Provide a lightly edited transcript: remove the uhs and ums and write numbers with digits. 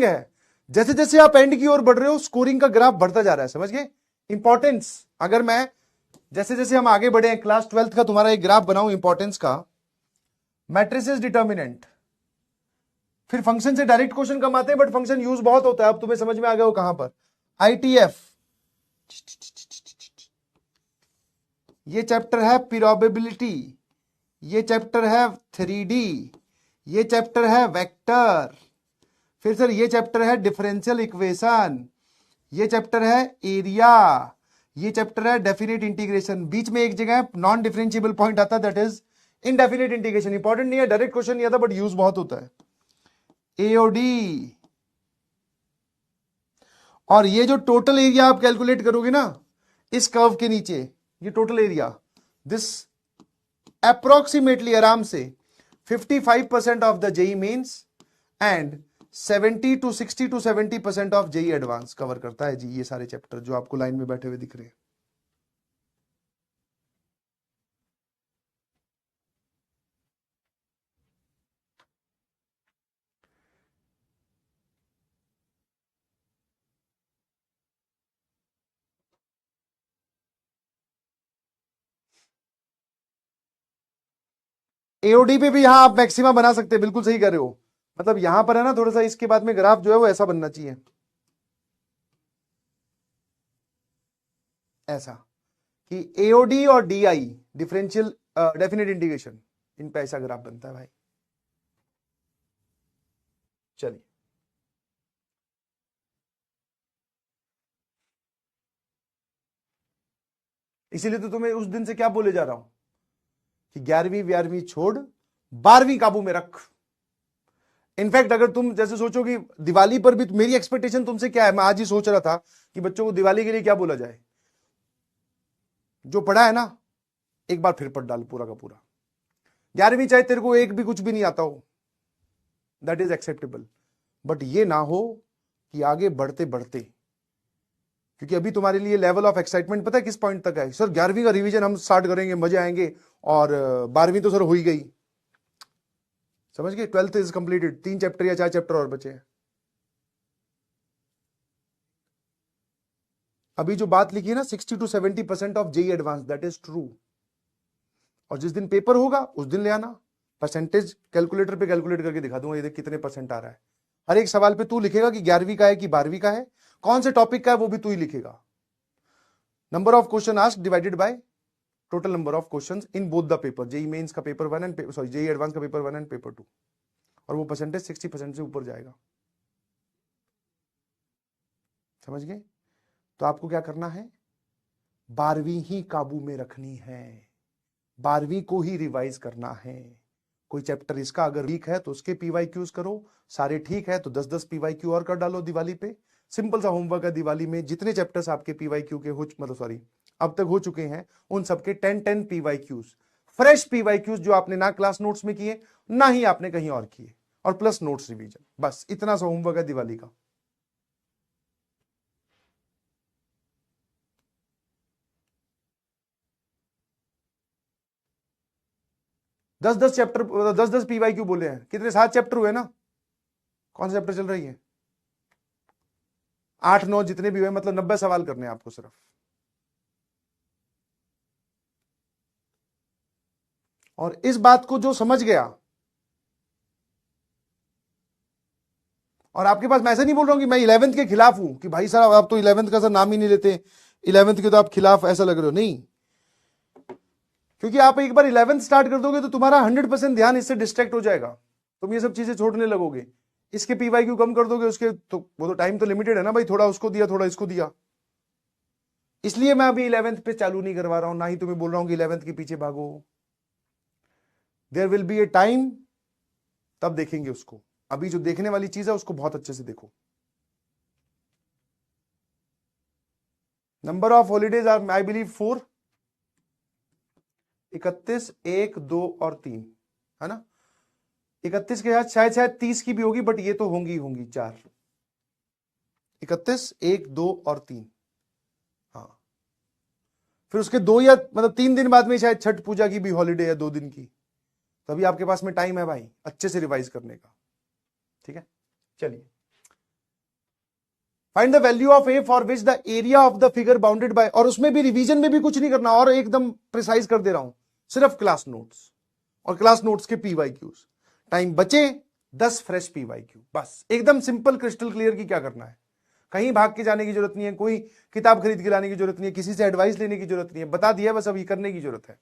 है, जैसे जैसे आप एंड की ओर बढ़ रहे हो स्कोरिंग का ग्राफ बढ़ता जा रहा है, समझ गए इंपॉर्टेंस। अगर मैं जैसे जैसे हम आगे बढ़े क्लास 12th का तुम्हारा एक ग्राफ बनाऊं इंपॉर्टेंस का, मैट्रिसेस डिटर्मिनेंट, फिर फंक्शन से डायरेक्ट क्वेश्चन कम आते हैं बट फंक्शन यूज बहुत होता है, अब तुम्हें समझ में आ गया वो कहां पर, आईटीएफ, ये चैप्टर है प्रोबेबिलिटी, ये चैप्टर है 3D, ये चैप्टर है वेक्टर, फिर सर ये चैप्टर है डिफरेंशियल इक्वेशन, ये चैप्टर है एरिया, ये चैप्टर है डेफिनेट इंटीग्रेशन, बीच में एक जगह नॉन डिफरेंशिएबल पॉइंट आता है that is indefinite integration. Important नहीं है, डायरेक्ट क्वेश्चन नहीं आता बट यूज बहुत होता है, एओडी। और ये जो टोटल एरिया आप कैलकुलेट करोगे ना इस कर्व के नीचे, ये टोटल एरिया, दिस अप्रोक्सीमेटली आराम से 55% of the JEE Mains and 70 to 60 to 70% of JEE Advanced cover करता है जी, ये सारे चैप्टर जो आपको लाइन में बैठे हुए दिख रहे हैं। एओडी पे भी यहां आप मैक्सिमा बना सकते हैं, बिल्कुल सही कर रहे हो, मतलब यहां पर है ना थोड़ा सा इसके बाद में ग्राफ जो है वो ऐसा बनना चाहिए, ऐसा कि एओडी और डीआई डिफरेंशियल डेफिनेट इंटीग्रेशन, इन पे ऐसा ग्राफ बनता है भाई। चलिए इसीलिए तो तुम्हें उस दिन से क्या बोले जा रहा हूं कि 11वीं 12वीं छोड़ 12वीं काबू में रख। इनफैक्ट अगर तुम जैसे सोचो कि दिवाली पर भी मेरी एक्सपेक्टेशन तुमसे क्या है, मैं आज ही सोच रहा था कि बच्चों को दिवाली के लिए क्या बोला जाए, जो पढ़ा है ना एक बार फिर पढ़ डाल पूरा का पूरा, 11वीं चाहे तेरे को एक भी कुछ भी नहीं आता हो, दैट इज एक्सेप्टेबल, बट ये ना हो कि आगे बढ़ते बढ़ते, क्योंकि अभी तुम्हारे लिए लेवल ऑफ एक्साइटमेंट पता है किस पॉइंट तक है, सर 11वीं का रिवीजन हम स्टार्ट करेंगे, मजे आएंगे, और 12वीं तो सर हो ही गई, समझ गए, 12th इज कंप्लीटेड, 3 चैप्टर या 4 चैप्टर और बचे हैं। अभी जो बात लिखी है ना 60 to 70% of JEE Advanced, that is true, और जिस दिन पेपर होगा उस दिन ले आना, परसेंटेज कैलकुलेटर पे कैलकुलेट करके दिखा दूंगा, ये देख कितने परसेंट आ रहा है, हर एक सवाल पे तू लिखेगा कि 11वीं का है कि 12वीं का है, कौन से टॉपिक का है वो भी तू ही लिखेगा, number of question asked divided by total number of questions in both the paper, JEE mains का paper 1 and sorry JEE advance का पेपर 1 एंड पेपर 2, और वो परसेंटेज 60% से ऊपर जाएगा, समझ गए। तो आपको क्या करना है, 12वीं ही काबू में रखनी है, 12वीं को ही रिवाइज करना है, कोई चैप्टर इसका अगर वीक है तो उसके पीवाईक्यूज करो, सारे ठीक है तो 10-10 पीवाईक्यू और कर डालो दिवाली पे, सिंपल सा होमवर्क है दिवाली में, जितने चैप्टर्स आपके पीवाईक्यू के हो मतलब सॉरी अब तक हो चुके हैं उन सबके 10-10 पीवाईक्यूज, फ्रेश पीवाईक्यूज जो आपने ना क्लास नोट्स में किए ना ही आपने कहीं और किए, और प्लस नोट्स रिवीजन, बस इतना सा होमवर्क है दिवाली का। दस दस चैप्टर 10-10 पीवाईक्यू बोले हैं, कितने 7 चैप्टर हुए ना, कौन सा चैप्टर चल रही है, 8-9 जितने भी हुए, मतलब 90 सवाल करने हैं आपको सिर्फ, और इस बात को जो समझ गया, और आपके पास मैं ऐसे नहीं बोल रहा हूं कि मैं 11th के खिलाफ हूं कि भाई साहब आप तो 11th का सर नाम ही नहीं लेते, 11th के तो आप खिलाफ ऐसा लग रहे हो, नहीं, क्योंकि आप एक बार 11th स्टार्ट कर दोगे तो तुम्हारा 100% ध्यान इससे डिस्ट्रैक्ट हो जाएगा, तुम ये सब चीजें छोड़ने लगोगे, इसके पीवाईक्यू कम कर दोगे, उसके तो वो तो टाइम तो लिमिटेड है ना भाई, थोड़ा उसको दिया थोड़ा इसको दिया, इसलिए मैं अभी 11th पे चालू नहीं करवा रहा हूं, ना ही तुम्हें बोल रहा हूं कि 11th के पीछे भागो, there will be a time तब देखेंगे उसको, अभी जो देखने वाली चीज है उसको बहुत अच्छे से देखो। Number of holidays are I believe 4, 31, 1, 2 और 3 है ना, 31 के साथ शायद 30 की भी होगी बट ये तो होंगी 4, 31, 1, 2 और 3, हाँ, फिर उसके 2 या मतलब 3 दिन बाद में शायद छठ पूजा की भी हॉलीडे है 2 दिन की, तभी आपके पास में टाइम है भाई अच्छे से रिवाइज करने का, ठीक है। चलिए find the value of A for which the area of the figure bounded by, और उसमें भी रिवीजन में भी कुछ नहीं करना और एकदम प्रिसाइज कर दे रहा हूं, सिर्फ क्लास नोट्स और क्लास नोट्स के पीवाईक्यूज। टाइम बचे 10 फ्रेश पीवाईक्यू, बस एकदम सिंपल क्रिस्टल क्लियर की क्या करना है। कहीं भाग के जाने की जरूरत नहीं है, कोई किताब खरीद के लाने की जरूरत नहीं है, किसी से एडवाइस लेने की जरूरत नहीं है, बता दिया बस, अभी करने की जरूरत है।